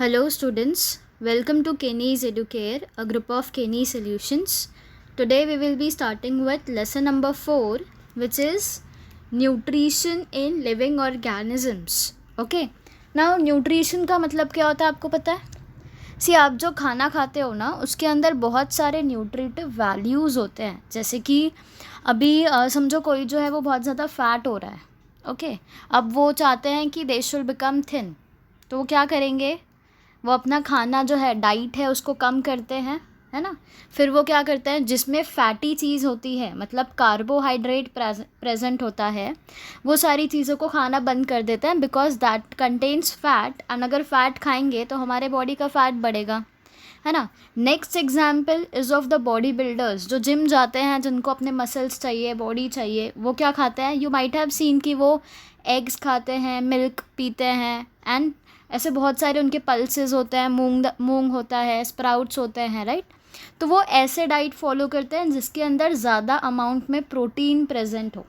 Hello students, welcome to Kenny's Educare, a group of Kenny Solutions. Today we will be starting with lesson number 4, which is nutrition in living organisms. Okay, now nutrition का मतलब क्या होता है आपको पता है? सी आप जो खाना खाते हो ना उसके अंदर बहुत सारे न्यूट्रिटिव वैल्यूज़ होते हैं. जैसे कि अभी समझो कोई जो है वो बहुत ज़्यादा फैट हो रहा है. ओके, अब वो चाहते हैं कि दे शुड बिकम थिन. तो वो क्या करेंगे, वो अपना खाना जो है डाइट है उसको कम करते हैं, है ना. फिर वो क्या करते हैं, जिसमें फैटी चीज़ होती है मतलब कार्बोहाइड्रेट प्रेजेंट होता है, वो सारी चीज़ों को खाना बंद कर देते हैं because that contains fat. And अगर फैट खाएंगे तो हमारे बॉडी का फैट बढ़ेगा, है ना. Next example is of the body builders, जो जिम जाते हैं, जिनको अपने मसल्स चाहिए, बॉडी चाहिए. वो क्या खाते हैं, यू माइट हैव सीन कि वो एग्स खाते हैं, मिल्क पीते हैं, एंड ऐसे बहुत सारे उनके पल्सेस होते हैं, मूंग होता है, स्प्राउट्स होते हैं, राइट. तो वो ऐसे डाइट फॉलो करते हैं जिसके अंदर ज़्यादा अमाउंट में प्रोटीन प्रेजेंट हो.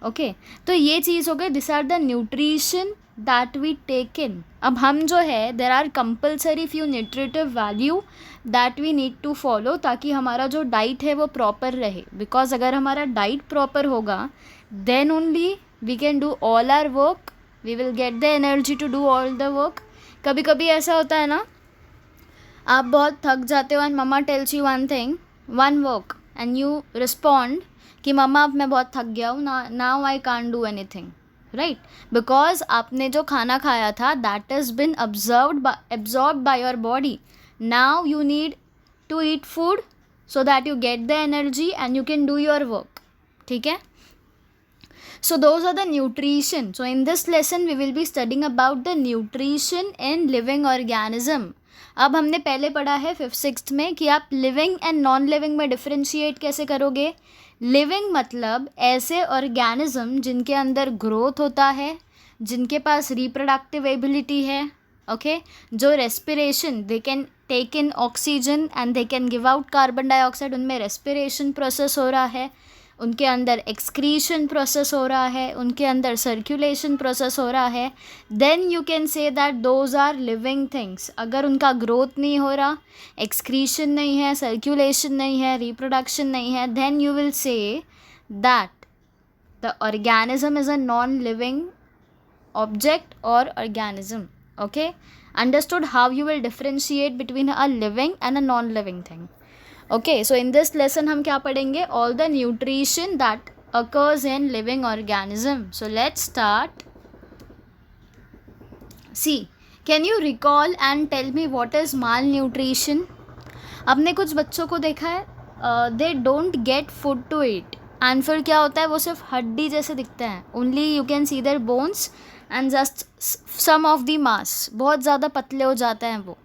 ओके, तो ये चीज़ हो गई. This are the nutrition that we take in. अब हम जो है there are compulsory few nutritive value that we need to follow, ताकि हमारा जो डाइट है वो प्रॉपर रहे. बिकॉज अगर हमारा डाइट प्रॉपर होगा then only we can do all our work, we will get the energy to do all the work. कभी कभी ऐसा होता है ना, आप बहुत थक जाते हो and mumma tells you one thing, one work, and you respond कि मम्मा अब मैं बहुत थक गया हूँ, now I can't do anything, right. Because आपने जो खाना खाया था that is been absorbed by your body. Now you need to eat food so that you get the energy and you can do your work. ठीक है. So those are the nutrition. So in this lesson we will be studying about the nutrition in living organism. अब हमने पहले पढ़ा है 5th-6th में कि आप लिविंग एंड नॉन लिविंग में डिफ्रेंशिएट कैसे करोगे. लिविंग मतलब ऐसे ऑर्गेनिज्म जिनके अंदर ग्रोथ होता है, जिनके पास रिप्रोडक्टिव एबिलिटी है, ओके, जो respiration, they can take in oxygen and they can give out carbon dioxide. उनमें रेस्पिरेशन प्रोसेस हो रहा है, उनके अंदर एक्सक्रीशन प्रोसेस हो रहा है, उनके अंदर सर्कुलेशन प्रोसेस हो रहा है. Then you can say that those are living things. अगर उनका ग्रोथ नहीं हो रहा, एक्सक्रीशन नहीं है, सर्कुलेशन नहीं है, रिप्रोडक्शन नहीं है, then you will say that the organism is a non living object और organism. Okay, understood how you will differentiate between a living and a non living thing. Okay, so in this lesson हम क्या पढ़ेंगे, all the nutrition that occurs in living organism. So let's start. See, can you recall and tell me what is malnutrition. आपने कुछ बच्चों को देखा है, they don't get food to eat, and फिर क्या होता है, वो सिर्फ हड्डी जैसे दिखते हैं. Only you can see their bones and just some of the mass. बहुत ज़्यादा पतले हो जाते हैं वो.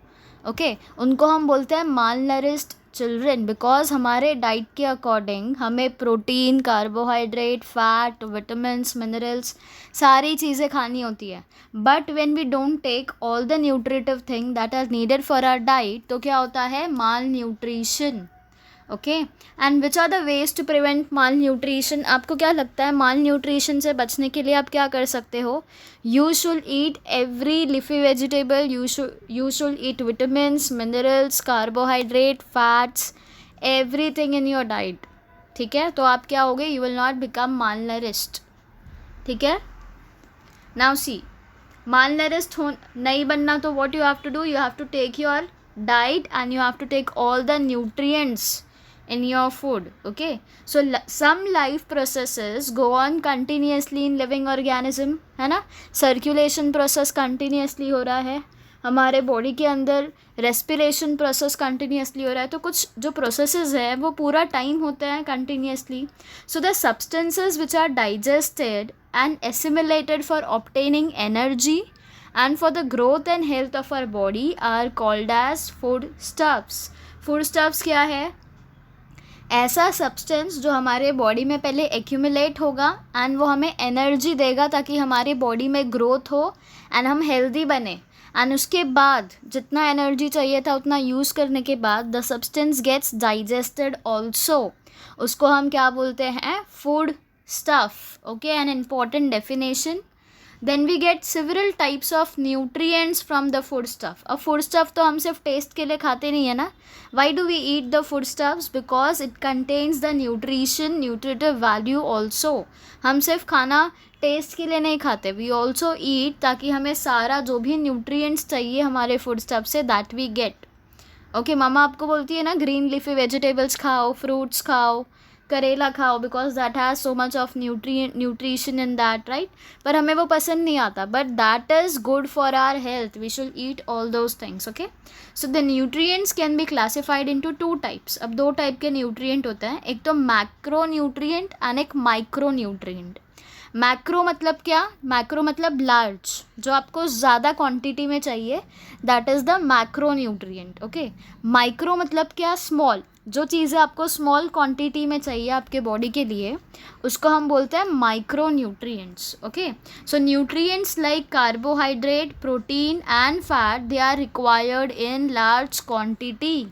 ओके, उनको हम बोलते हैं माल नरिश्ड चिल्ड्रेन. बिकॉज हमारे डाइट के अकॉर्डिंग हमें protein, carbohydrate, fat, vitamins, minerals सारी चीज़ें खानी होती है. But when we don't take all the nutritive thing that are needed for our diet, तो क्या होता है, malnutrition. Okay, and which are the ways to prevent malnutrition. आपको क्या लगता है माल न्यूट्रिशन से बचने के लिए आप क्या कर सकते हो. You should eat every leafy vegetable, you should eat vitamins, minerals, carbohydrate, fats, everything in your diet. ठीक है, तो आप क्या होगे, you will not become mall nourished. ठीक है. नाउ सी, माल नरिश्ड हो नहीं बनना तो what you have to do, you have to take your diet and you have to take all the nutrients in your food. Okay, so some life processes go on continuously in living organism, है ना. circulation process continuously हो रहा है हमारे body के अंदर, respiration process continuously हो रहा है. तो कुछ जो प्रोसेसेस है वो पूरा टाइम होते हैं continuously. So the substances which are digested and assimilated for obtaining energy and for the growth and health of our body are called as foodstuffs. foodstuffs क्या है, ऐसा सब्सटेंस जो हमारे बॉडी में पहले एक्यूमुलेट होगा एंड वो हमें एनर्जी देगा ताकि हमारी बॉडी में ग्रोथ हो एंड हम हेल्दी बने. एंड उसके बाद जितना एनर्जी चाहिए था उतना यूज़ करने के बाद the substance gets digested also. उसको हम क्या बोलते हैं, food stuff. Okay, an important definition, then we get several types of nutrients from the food stuff. अब फूड स्टफ तो हम सिर्फ टेस्ट के लिए खाते नहीं है ना. Why do we eat the food stuffs? Because it contains the nutrition, nutritive value also. हम सिर्फ खाना टेस्ट के लिए नहीं खाते, वी ऑल्सो ईट ताकि हमें सारा जो भी न्यूट्रिएंट्स चाहिए हमारे फूड स्टफ से, that we get. Okay, mama आपको बोलती है ना ग्रीन लीफी वेजिटेबल्स खाओ, फ्रूट्स खाओ, करेला खाओ, because that has so much of nutrition in that, right. पर हमें वो पसंद नहीं आता, but that is good for our health. We should eat all those things. Okay, so the nutrients can be classified into two types. अब दो type के nutrient होते हैं, एक तो मैक्रो न्यूट्रिएंट एंड एक माइक्रो न्यूट्रिएंट. मैक्रो मतलब क्या? मैक्रो मतलब लार्ज, जो आपको ज़्यादा क्वांटिटी में चाहिए, that is the macro nutrient. Okay, micro मतलब क्या? स्मॉल, जो चीज़ें आपको स्मॉल क्वांटिटी में चाहिए आपके बॉडी के लिए, उसको हम बोलते हैं micronutrients. Okay, so nutrients like carbohydrate, protein and fat, they are required in large quantity.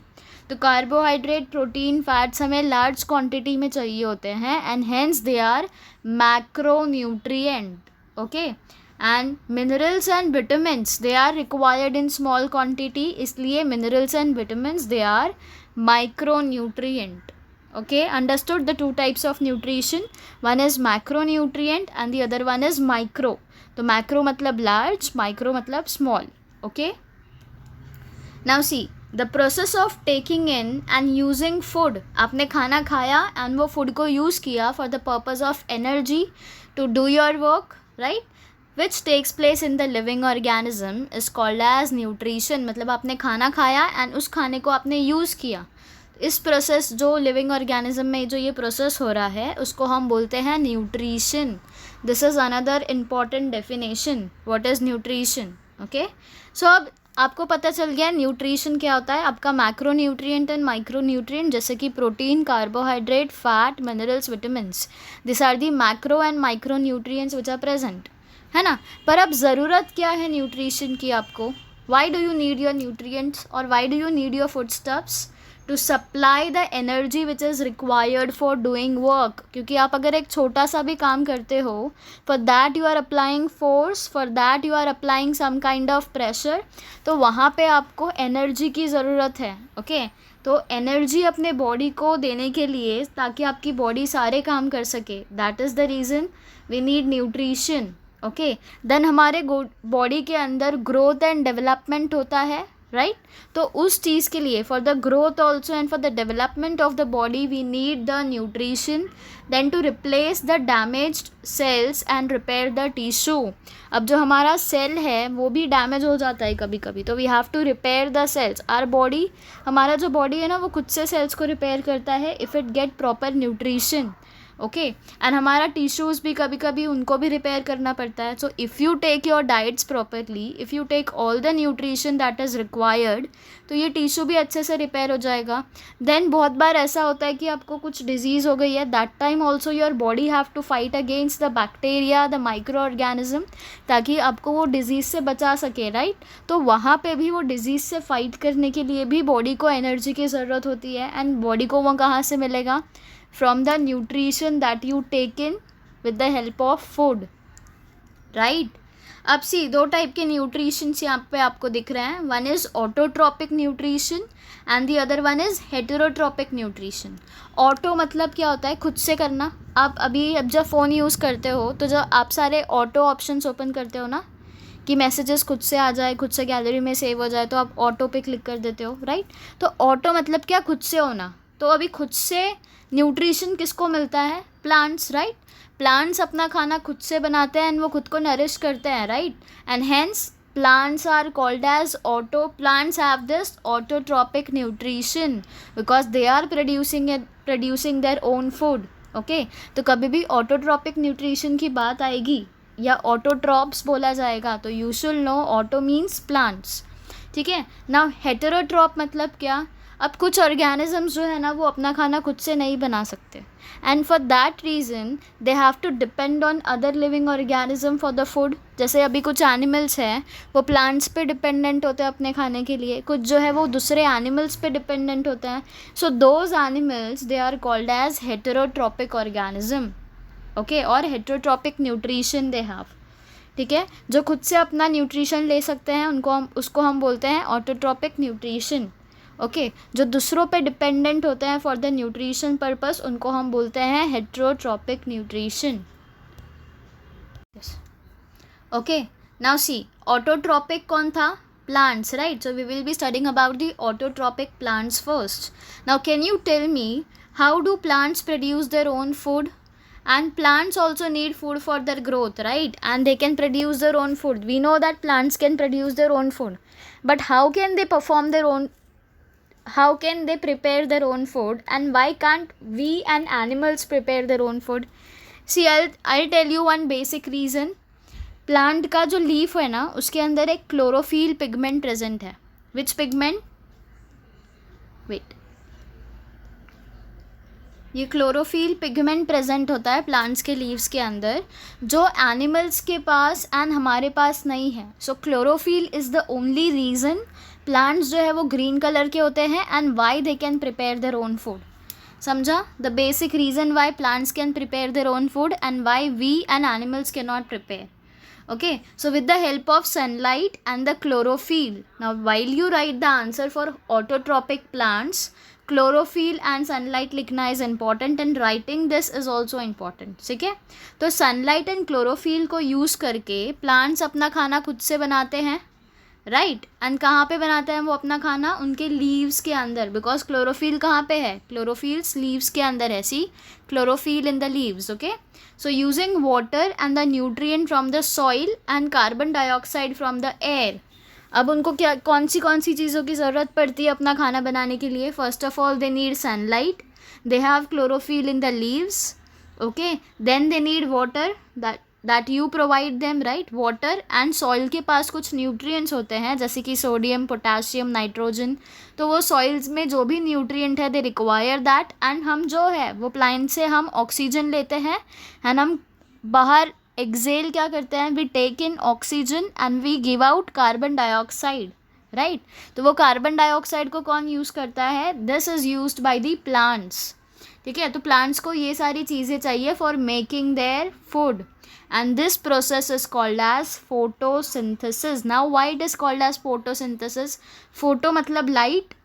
तो कार्बोहाइड्रेट, प्रोटीन, फैट्स हमें लार्ज क्वांटिटी में चाहिए होते हैं, and hence they are macronutrient. Okay, and minerals and vitamins, they are required in small quantity, इसलिए minerals and vitamins they are micronutrient. Okay, understood the two types of nutrition? One is macronutrient and the other one is micro. तो macro मतलब large, micro मतलब small. Okay, now see the process of taking in and using food. आपने खाना खाया and वो food को use किया for the purpose of energy to do your work, right, which takes place in the living organism is called as nutrition. मतलब आपने खाना खाया and उस खाने को आपने यूज़ किया. इस प्रोसेस, जो लिविंग ऑर्गेनिज्म में जो ये प्रोसेस हो रहा है, उसको हम बोलते हैं nutrition. This is another important definition, what is nutrition. Okay, so अब आपको पता चल गया न्यूट्रिशन क्या होता है. आपका macro nutrient and micro nutrient, जैसे कि protein, carbohydrate, fat, minerals, vitamins, this are the macro and micro nutrients which are present, है ना. पर अब ज़रूरत क्या है न्यूट्रिशन की आपको? Why do you need your nutrients और why do you need your food stuffs? To supply the energy which is required for doing work. क्योंकि आप अगर एक छोटा सा भी काम करते हो, for that you are applying force, for that you are applying some kind of pressure, तो वहाँ पे आपको एनर्जी की ज़रूरत है. ओके, तो एनर्जी अपने बॉडी को देने के लिए, ताकि आपकी बॉडी सारे काम कर सके, that is the reason we need nutrition. Okay, then हमारे बॉडी के अंदर ग्रोथ एंड डेवलपमेंट होता है, राइट. तो उस चीज़ के लिए, for the growth also and for the development of the body, we need the nutrition. Then to replace the damaged cells and repair the tissue. अब जो हमारा सेल है वो भी डैमेज हो जाता है कभी कभी, तो we have to repair the cells. Our body, हमारा जो बॉडी है ना, वो खुद से सेल्स को रिपेयर करता है if it get proper nutrition. Okay, and हमारा टिश्यूज़ भी कभी कभी उनको भी रिपेयर करना पड़ता है. So if you take your diets properly, if you take all the nutrition that is required, तो ये टिश्यू भी अच्छे से रिपेयर हो जाएगा. देन बहुत बार ऐसा होता है कि आपको कुछ डिजीज़ हो गई है, that time also your body have to fight against the bacteria, the micro organism, ताकि आपको वो डिज़ीज़ से बचा सके, राइट. तो वहाँ पे भी वो डिज़ीज़ से फाइट करने के लिए भी बॉडी को एनर्जी की ज़रूरत होती है, एंड बॉडी को वो कहाँ से मिलेगा? From the nutrition that you take in with the help of food, right. अब सी दो टाइप के न्यूट्रिशंस यहाँ पे आपको दिख रहे हैं. One is autotrophic nutrition and the other one is heterotrophic nutrition. Auto मतलब क्या होता है? खुद से करना. आप अब जब फ़ोन यूज़ करते हो, तो जब आप सारे ऑटो ऑप्शंस ओपन करते हो ना, कि मैसेजेस खुद से आ जाए, खुद से गैलरी में सेव हो जाए, तो आप ऑटो पे क्लिक कर देते हो, राइट. तो ऑटो मतलब क्या? खुद से होना. तो अभी खुद से न्यूट्रिशन किसको मिलता है? Plants, right. प्लांट्स अपना खाना खुद से बनाते हैं एंड वो खुद को नरिश करते हैं, right. And hence plants are called as plants have this autotrophic nutrition because they are producing their own food. Okay, तो कभी भी autotrophic nutrition की बात आएगी या autotrophs बोला जाएगा, तो you should know auto means plants. ठीक है. now heterotroph मतलब क्या? अब कुछ ऑर्गेनिजम्स जो है ना, वो अपना खाना खुद से नहीं बना सकते, and for that reason they have to depend on other living organism for the food. जैसे अभी कुछ एनिमल्स हैं, वो प्लांट्स पे डिपेंडेंट होते हैं अपने खाने के लिए, कुछ जो है वो दूसरे एनिमल्स पे डिपेंडेंट होते हैं. So those animals they are called as heterotrophic organism. Okay, और हेटेरोट्रॉपिक न्यूट्रिशन दे हैव. ठीक है, जो खुद से अपना न्यूट्रिशन ले सकते हैं उसको हम बोलते हैं ऑटोट्रॉपिक न्यूट्रिशन। ओके, जो दूसरों पे डिपेंडेंट होते हैं फॉर द न्यूट्रिशन पर्पस उनको हम बोलते हैं heterotrophic nutrition. Okay, now see autotrophic कौन था? Plants, right? So we will be studying about the autotrophic plants first. Now can you tell me how do plants produce their own food? And plants also need food for their growth, right? And they can produce their own food. We know that plants can produce their own food, but how can they perform their own, how can they prepare their own food, and why can't we and animals prepare their own food? See, I'll tell you one basic reason. Plant का जो leaf है ना उसके अंदर एक chlorophyll pigment present है. विच pigment? Wait, ये chlorophyll pigment present होता है प्लांट्स के लीव्स के अंदर, जो एनिमल्स के पास एंड हमारे पास नहीं है. So chlorophyll is the only reason plants जो है वो ग्रीन कलर के होते हैं and why they can prepare their own food. समझा? The basic reason why plants can prepare their own food and why we and animals can not prepare. Okay, so with the help of sunlight and the chlorophyll. Now while you write the answer for autotrophic plants, chlorophyll and sunlight लिखना is important and writing this is also important. ठीक है, तो sunlight and chlorophyll को use करके plants अपना खाना खुद से बनाते हैं, राइट? एंड कहाँ पे बनाते हैं वो अपना खाना? उनके लीव्स के अंदर, बिकॉज क्लोरोफिल कहाँ पे है? क्लोरोफिल्स लीव्स के अंदर है. See, chlorophyll in the leaves. Okay, so using water and the nutrient from the soil and carbon dioxide from the air. अब उनको क्या कौन सी चीज़ों की ज़रूरत पड़ती है अपना खाना बनाने के लिए? First of all they need sunlight, they have chlorophyll in the leaves. Okay, then they need water that you provide them, right? Water and soil के पास कुछ न्यूट्रिएंट्स होते हैं जैसे कि सोडियम, पोटाशियम, नाइट्रोजन. तो वो सॉइल्स में जो भी न्यूट्रिएंट है दे रिक्वायर दैट, एंड हम जो है वो प्लांट से हम ऑक्सीजन लेते हैं एंड हम बाहर एक्सेल क्या करते हैं? We take in oxygen and we give out carbon dioxide, right? तो वो कार्बन डाइऑक्साइड को कौन यूज़ करता है? This is used by the plants. ठीक है, तो प्लांट्स को ये सारी चीज़ें चाहिए for making their food. And this process is called as photosynthesis. Now why it is called as photosynthesis? Photo मतलब light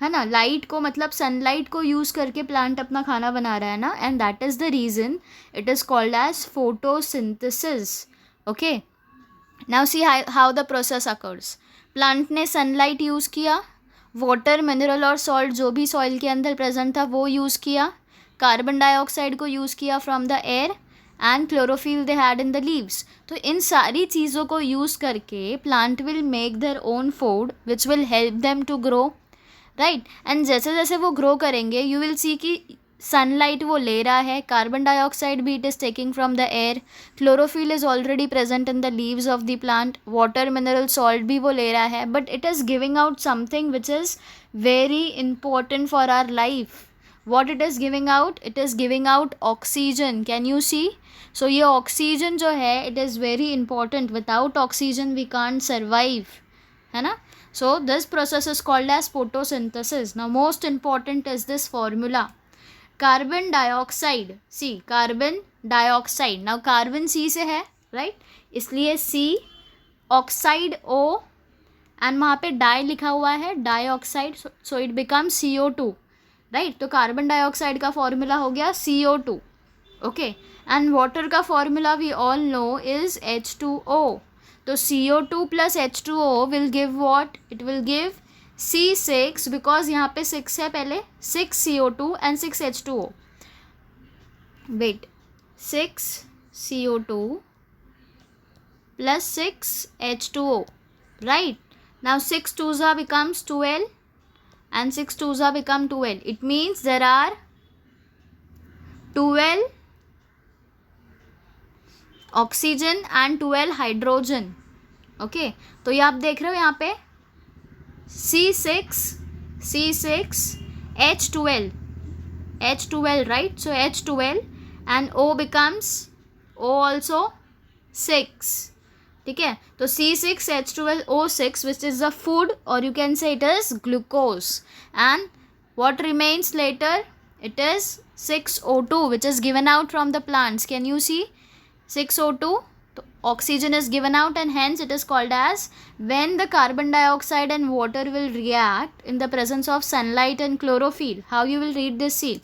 है ना, light को मतलब sunlight को use करके plant अपना खाना बना रहा है ना, and that is the reason it is called as photosynthesis. Okay, now see how the process occurs. Plant ने sunlight use किया, water, mineral और salt जो भी soil के अंदर present था वो use किया, carbon dioxide को use किया from the air and chlorophyll they had in the leaves. तो इन सारी चीज़ों को यूज़ करके plant will make their own food which will help them to grow, right? And जैसे जैसे वो ग्रो करेंगे यू विल सी कि सनलाइट वो ले रहा है, कार्बन डाइऑक्साइड भी it is taking from the air, chlorophyll is already present in the leaves of the plant, water, mineral, salt भी वो ले रहा है, but it is giving out something which is very important for our life. What it is giving out? It is giving out oxygen. Can you see? So ये oxygen जो है it is very important. Without oxygen we can't survive, है ना? So this process is called as photosynthesis. Now most important is this formula. Carbon dioxide. See, carbon dioxide. Now carbon C से है, right? इसलिए C, oxide O, and वहाँ पे die लिखा हुआ है, dioxide, so it becomes CO2. Right, तो carbon dioxide का फॉर्मूला हो गया CO2. ओके, एंड वाटर का formula we all know is H2O. तो CO2 plus H2O will give what? It will give C6, because यहाँ पे 6 है पहले, 6 CO2 and 6 H2O. Wait, 6 CO2 plus 6 H2O, right? Now 6 2s becomes 12 and 6 2s become 12. It means there are 12 oxygen and 12 hydrogen. Okay, तो ये आप देख रहे हो यहाँ पे C6 H12, right? So H12 and O becomes O also 6. ठीक है, तो C6H12O6 which is the food, or you can say it is glucose, and what remains later? It is 6O2 which is given out from the plants. Can you see 6O2? तो oxygen is given out, and hence it is called as when the carbon dioxide and water will react in the presence of sunlight and chlorophyll. How you will read this? See,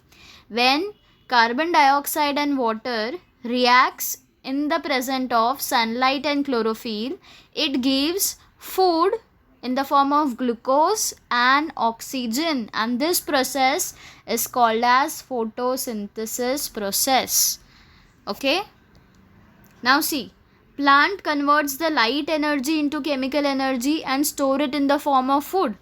when carbon dioxide and water reacts in the presence of sunlight and chlorophyll, it gives food in the form of glucose and oxygen, and this process is called as photosynthesis process. Okay, now see, plant converts the light energy into chemical energy and store it in the form of food.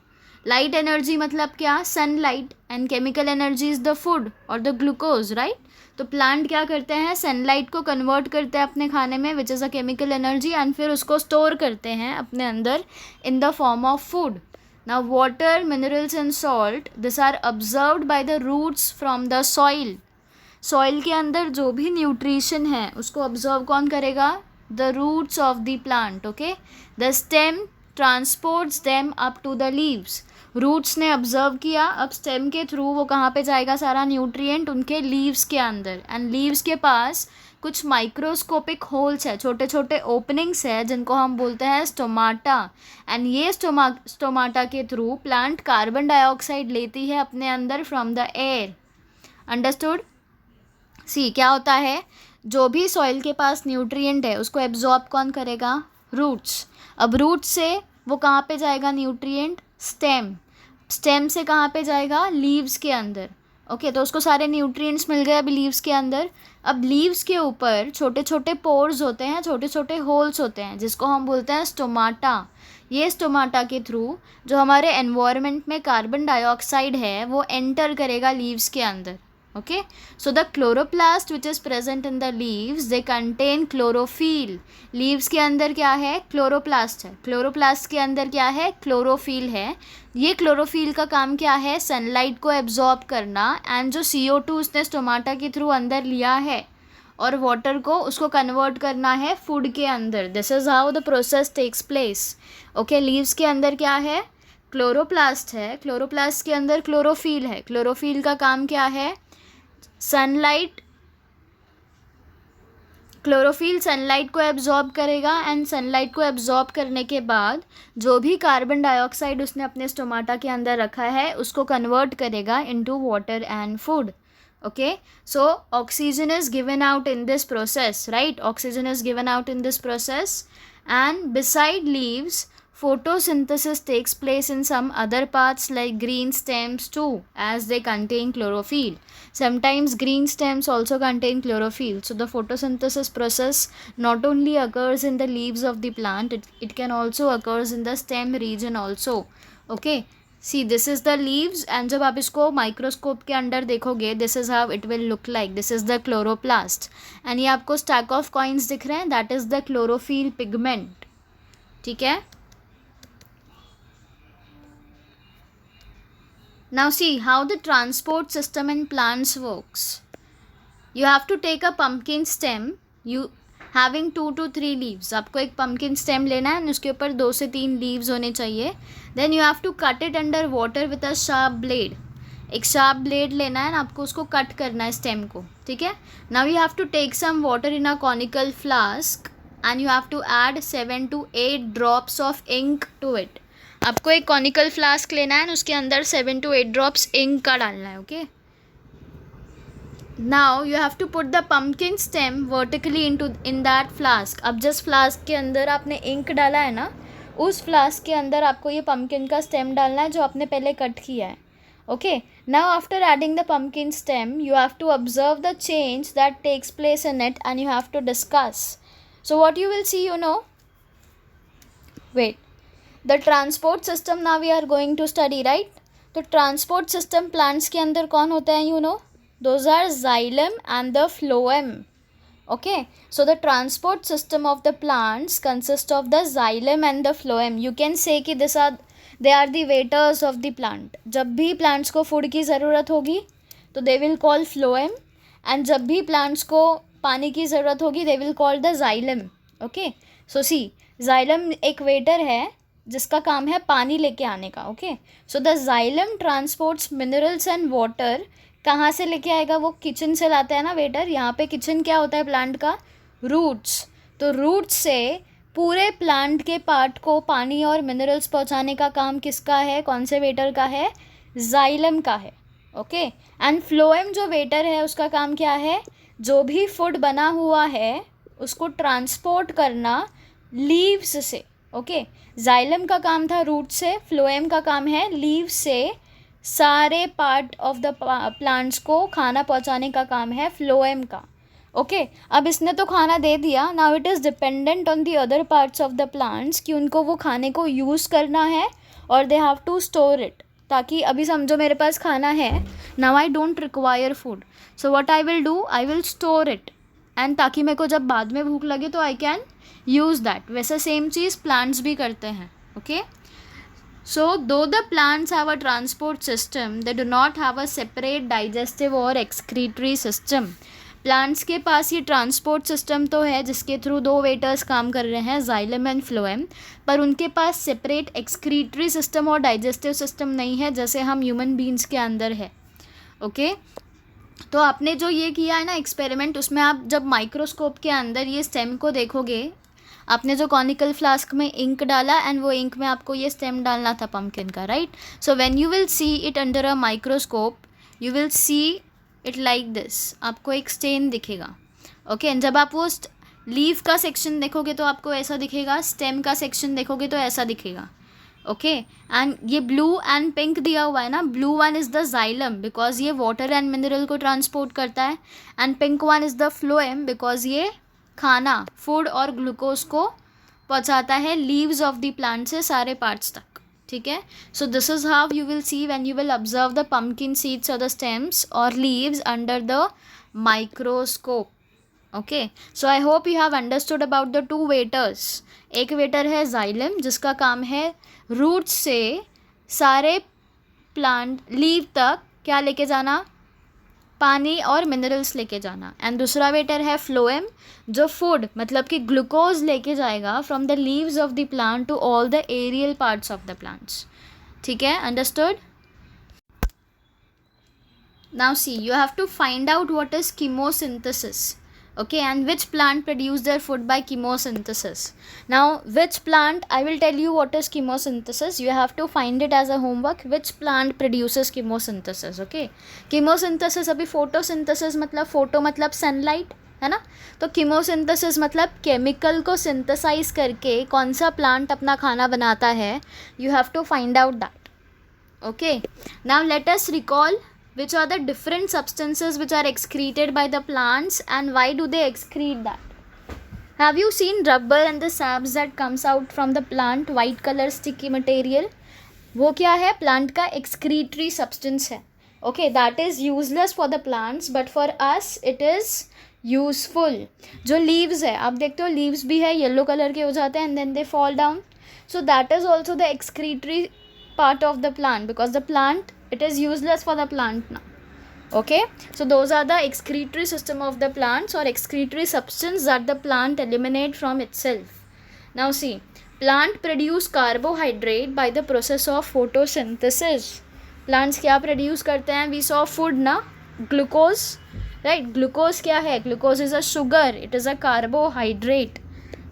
Light energy मतलब क्या? Sunlight, and chemical energy is the food or the glucose, right? तो plant क्या करते हैं? Sunlight को convert करते हैं अपने खाने में, which is a chemical energy, and फिर उसको स्टोर करते हैं अपने अंदर in the form of food. Now water, minerals and salt, this are observed by the roots from the soil. Soil के अंदर जो भी न्यूट्रिशन है उसको ऑब्जर्व कौन करेगा? The roots of the plant. Okay, the stem transports them up to the leaves. Roots ने observe किया, अब स्टेम के थ्रू वो कहाँ पे जाएगा सारा न्यूट्रिएंट? उनके लीव्स के अंदर. एंड लीव्स के पास कुछ माइक्रोस्कोपिक होल्स है, छोटे छोटे ओपनिंग्स है, जिनको हम बोलते हैं स्टोमाटा. एंड ये स्टोमाटा के थ्रू प्लांट कार्बन डाइऑक्साइड लेती है अपने अंदर फ्रॉम द एयर. अंडरस्टूड? सी, क्या होता है? जो भी सॉइल के पास न्यूट्रिएंट है उसको एब्जॉर्ब कौन करेगा? रूट्स. अब रूट से वो कहाँ पे जाएगा न्यूट्रिएंट? स्टेम. स्टेम से कहाँ पे जाएगा? लीव्स के अंदर. ओके, तो उसको सारे न्यूट्रिएंट्स मिल गए अभी लीव्स के अंदर. अब लीव्स के ऊपर छोटे छोटे पोर्स होते हैं, छोटे छोटे होल्स होते हैं, जिसको हम बोलते हैं स्टोमाटा. ये स्टोमाटा के थ्रू जो हमारे एनवायरनमेंट में कार्बन डाइऑक्साइड है वो एंटर करेगा लीव्स के अंदर. Okay, so the chloroplast which is present in the leaves, they contain chlorophyll. leaves के अंदर क्या है? chloroplast है. chloroplast के अंदर क्या है? chlorophyll है. ये chlorophyll का काम क्या है? सनलाइट को एब्जॉर्ब करना, एंड जो CO2 उसने स्टोमाटा के थ्रू अंदर लिया है और वाटर को उसको कन्वर्ट करना है फूड के अंदर. This is how the process takes place. Okay, leaves के अंदर क्या है? क्लोरोप्लास्ट है. क्लोरोप्लास्ट के अंदर क्लोरोफिल है. क्लोरोफिल का काम क्या है? सनलाइट. क्लोरोफिल सनलाइट को एब्जॉर्ब करेगा, एंड सनलाइट को एब्जॉर्ब करने के बाद जो भी कार्बन डाइऑक्साइड उसने अपने स्टोमाटा के अंदर रखा है उसको कन्वर्ट करेगा into water and food. Okay, so oxygen is given out in this process, right? Oxygen is given out in this process, and beside leaves, photosynthesis takes place in some other parts like green stems too, as they contain chlorophyll. Sometimes green stems also contain chlorophyll. So the photosynthesis process not only occurs in the leaves of the plant, it can also occurs in the stem region also. Okay. See, this is the leaves, and जब आप इसको microscope के अंदर देखोगे, this is how it will look like. This is the chloroplast, and ये आपको stack of coins दिख रहे हैं, that is the chlorophyll pigment. ठीक है. Now see how the transport system in plants works. You have to take a pumpkin stem, you having 2 to 3 leaves. आपको एक pumpkin stem लेना है, उसके ऊपर 2 से 3 leaves होने चाहिए. Then you have to cut it under water with a sharp blade. एक sharp blade लेना है, आपको उसको cut करना है stem को. ठीक है. Now you have to take some water in a conical flask, and you have to add 7 to 8 drops of ink to it. आपको एक conical flask लेना है, उसके अंदर 7 to 8 drops ink का डालना है. Okay. Now you have to put the pumpkin stem vertically in that flask. अब जिस flask के अंदर आपने ink डाला है ना, उस flask के अंदर आपको ये pumpkin का stem डालना है जो आपने पहले cut किया है. Okay. Now after adding the pumpkin stem, you have to observe the change that takes place in it, and you have to discuss. So what you will see, wait. The transport system now we are going to study, right? तो transport system plants के अंदर कौन होता है, Those are xylem and the phloem. Okay, so the transport system of the plants consists of the xylem and the phloem. You can say कि they are the waiters of the plant. जब भी plants को food की ज़रूरत होगी तो they will call phloem, and जब भी plants को पानी की ज़रूरत होगी they will call the xylem. Okay, so see, xylem एक waiter है जिसका काम है पानी लेके आने का. Okay, so the xylem transports minerals and water. कहाँ से लेके आएगा? वो किचन से लाता है ना वेटर. यहाँ पे किचन क्या होता है प्लांट का? रूट्स. तो रूट से पूरे प्लांट के पार्ट को पानी और मिनरल्स पहुंचाने का काम किसका है, कौन से वेटर का है, जाइलम का है. ओके, एंड फ्लोएम जो वेटर है उसका काम क्या है, जो भी फूड बना हुआ है उसको ट्रांसपोर्ट करना लीव्स से. ओके, जाइलम का काम था रूट से, फ्लोएम का काम है लीव से सारे पार्ट ऑफ द प्लांट्स को खाना पहुंचाने का काम है फ्लोएम का. ओके, अब इसने तो खाना दे दिया, now it is dependent on the other parts of the plants कि उनको वो खाने को यूज़ करना है और they have to store it. ताकि अभी समझो मेरे पास खाना है, now I don't require food, so what I will do, I will store it, and ताकि मेरे को जब बाद में भूख लगे तो आई कैन यूज़ दैट. वैसे सेम चीज़ प्लांट्स भी करते हैं. Okay, so though the plants have a transport system, they do not have a separate digestive or excretory system. Plants के पास ये ट्रांसपोर्ट सिस्टम तो है जिसके थ्रू दो वेटर्स काम कर रहे हैं, जाइलम एंड फ्लोएम, पर उनके पास सेपरेट एक्सक्रीटरी सिस्टम और डाइजेस्टिव सिस्टम नहीं है जैसे हम ह्यूमन बींग्स के अंदर है. ओके, तो आपने जो ये किया है ना एक्सपेरिमेंट, उसमें आप जब माइक्रोस्कोप के अंदर ये स्टेम को देखोगे, आपने जो कॉनिकल फ्लास्क में इंक डाला एंड वो इंक में आपको ये स्टेम डालना था पम्पकिन का, right. So when you will see it under a microscope, you will see it like this, आपको एक स्टेन दिखेगा. ओके, एंड जब आप वो लीफ का सेक्शन देखोगे तो आपको ऐसा दिखेगा, स्टेम का सेक्शन देखोगे तो ऐसा दिखेगा. ओके, एंड ये ब्लू एंड पिंक दिया हुआ है ना, blue one is the xylem because ये वाटर एंड मिनरल को ट्रांसपोर्ट करता है, and pink one is the phloem because ये खाना, फूड और ग्लूकोज को पहुंचाता है लीव्स ऑफ द प्लांट से सारे पार्ट्स तक. ठीक है, so this is how you will see when you will observe the pumpkin seeds और द स्टेम्स और leaves under the microscope. Okay, so I hope you have understood about the two waiters. एक waiter है xylem जिसका काम है root से सारे plant leave तक क्या लेके जाना, पानी और मिनरल्स लेके जाना, एंड दूसरा वेटर है फ्लोएम जो फूड मतलब कि ग्लूकोज लेके जाएगा from the leaves of the plant to all the aerial parts of the plants. ठीक है, understood. Now see, you have to find out what is chemosynthesis. Okay, and which plant produce their food by chemosynthesis. Now which plant, I will tell you what is chemosynthesis, you have to find it as a homework, which plant produces chemosynthesis. Okay, chemosynthesis अभी photosynthesis मतलब photo मतलब sunlight है ना, तो chemosynthesis मतलब chemical को synthesise करके कौन सा प्लांट अपना खाना बनाता है, you have to find out that. Okay, now let us recall which are the different substances which are excreted by the plants and why do they excrete that. Have you seen rubber and the saps that comes out from the plant, white color sticky material? वो क्या है, plant का excretory substance है. Okay, that is useless for the plants but for us it is useful. जो leaves है, आप देखते हो leaves भी है yellow color के हो जाते हैं and then they fall down, so that is also the excretory part of the plant because the plant, it is useless for the plant now. Okay, so those are the excretory system of the plants or excretory substance that the plant eliminate from itself. Now see, plant produce carbohydrate by the process of photosynthesis. Plants क्या produce करते हैं, we saw food ना, glucose, right. Glucose क्या है, glucose is a sugar, it is a carbohydrate.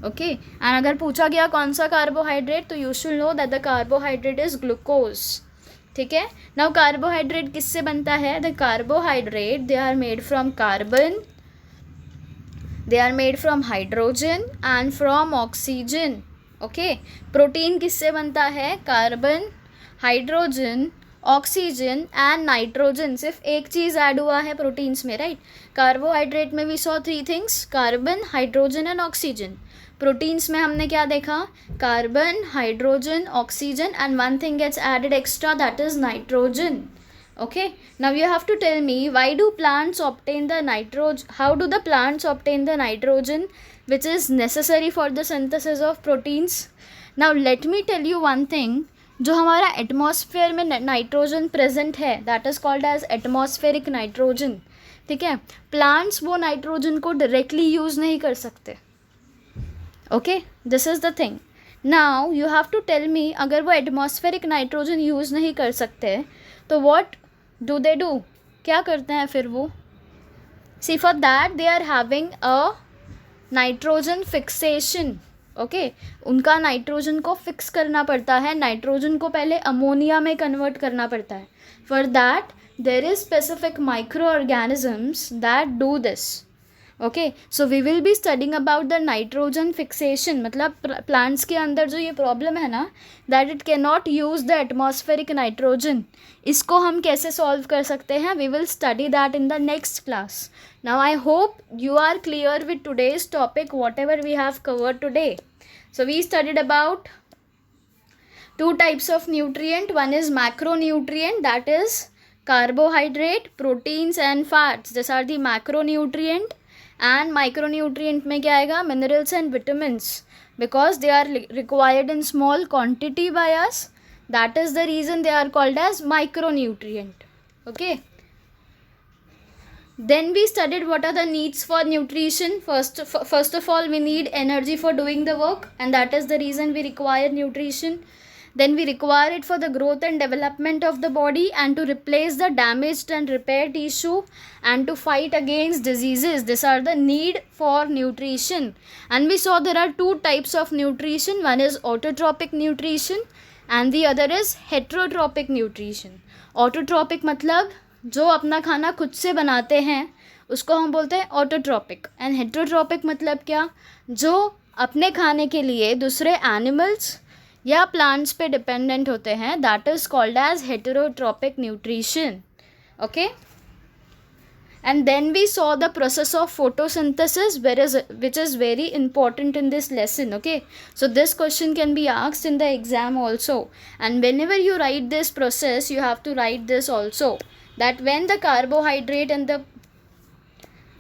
Okay, and अगर पूछा गया कौन सा carbohydrate, तो you should know that the carbohydrate is glucose. ठीक है, नाउ कार्बोहाइड्रेट किससे बनता है, the carbohydrate they are made from carbon, they are made from hydrogen and from oxygen. Okay, protein किससे बनता है, carbon, hydrogen, oxygen and nitrogen. सिर्फ एक चीज़ ऐड हुआ है प्रोटीन्स में, राइट. कार्बोहाइड्रेट में we saw 3 things, carbon, hydrogen and oxygen. Proteins में हमने क्या देखा, carbon, hydrogen, oxygen and one thing gets added extra, that is nitrogen. Okay, now you have to tell me why do plants obtain the nitrogen, how do the plants obtain the nitrogen which is necessary for the synthesis of proteins. Now let me tell you one thing, जो हमारा atmosphere में nitrogen present है that is called as atmospheric nitrogen. ठीक है, plants वो nitrogen को directly use नहीं कर सकते. Okay, this is the thing. Now you have to tell me, अगर वो एटमॉस्फेरिक नाइट्रोजन यूज़ नहीं कर सकते तो व्हाट डू दे डू, क्या करते हैं फिर वो. See for that they are having a nitrogen fixation. Okay, उनका नाइट्रोजन को फिक्स करना पड़ता है. नाइट्रोजन को पहले अमोनिया में कन्वर्ट करना पड़ता है. For that there is specific micro organisms that do this. Okay, so we will be studying about the nitrogen fixation. मतलब प्लांट्स के अंदर जो ये प्रॉब्लम है ना, that it can not use the atmospheric nitrogen, इसको हम कैसे सॉल्व कर सकते हैं, we will study that in the next class. Now I hope you are clear with today's topic, whatever we have covered today. So we studied about two types of nutrient. One is macronutrient, that is carbohydrate, proteins and fats. These are the macronutrient. And micronutrient में क्या आएगा, minerals and vitamins, because they are required in small quantity by us. That is the reason they are called as micronutrient. Okay. Then we studied what are the needs for nutrition. First of all, we need energy for doing the work, and that is the reason we require nutrition. Then we require it for the growth and development of the body, and to replace the damaged and repair tissue, and to fight against diseases. These are the need for nutrition. And we saw there are two types of nutrition. One is autotrophic nutrition and the other is heterotropic nutrition. Autotrophic मतलब जो अपना खाना खुद से बनाते हैं उसको हम बोलते हैं ऑटोट्रॉपिक. एंड हेटेरोट्रॉपिक मतलब क्या, जो अपने खाने के लिए दूसरे एनिमल्स या प्लांट्स पे डिपेंडेंट होते हैं, that is called as heterotrophic nutrition. Okay, and then we saw the process of photosynthesis, which is very important in this lesson. Okay, so this question can be asked in the exam also, and whenever you write this process you have to write this also, that when the carbohydrate and the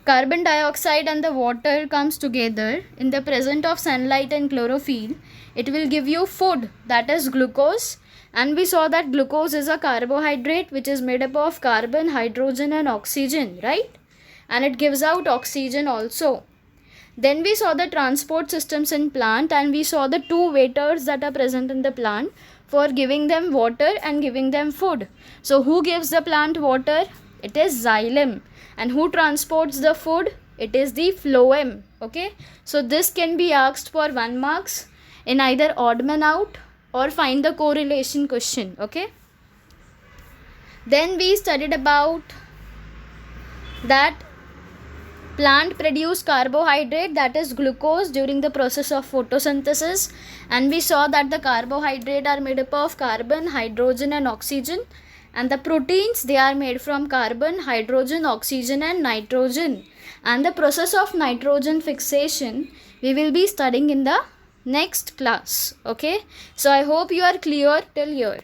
carbon dioxide and the water comes together in the presence of sunlight and chlorophyll, it will give you food, that is glucose. And we saw that glucose is a carbohydrate which is made up of carbon, hydrogen and oxygen, right? And it gives out oxygen also. Then we saw the transport systems in plant, and we saw the two waiters that are present in the plant for giving them water and giving them food. So who gives the plant water? It is xylem. And who transports the food? It is the phloem. Okay, so this can be asked for 1 marks in either odd man out or find the correlation question. Okay, then we studied about that plant produce carbohydrate, that is glucose, during the process of photosynthesis, and we saw that the carbohydrate are made up of carbon, hydrogen and oxygen, and the proteins, they are made from carbon, hydrogen, oxygen and nitrogen. And the process of nitrogen fixation we will be studying in the next class. Okay, so I hope you are clear till here.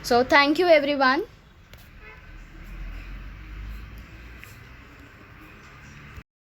So thank you everyone.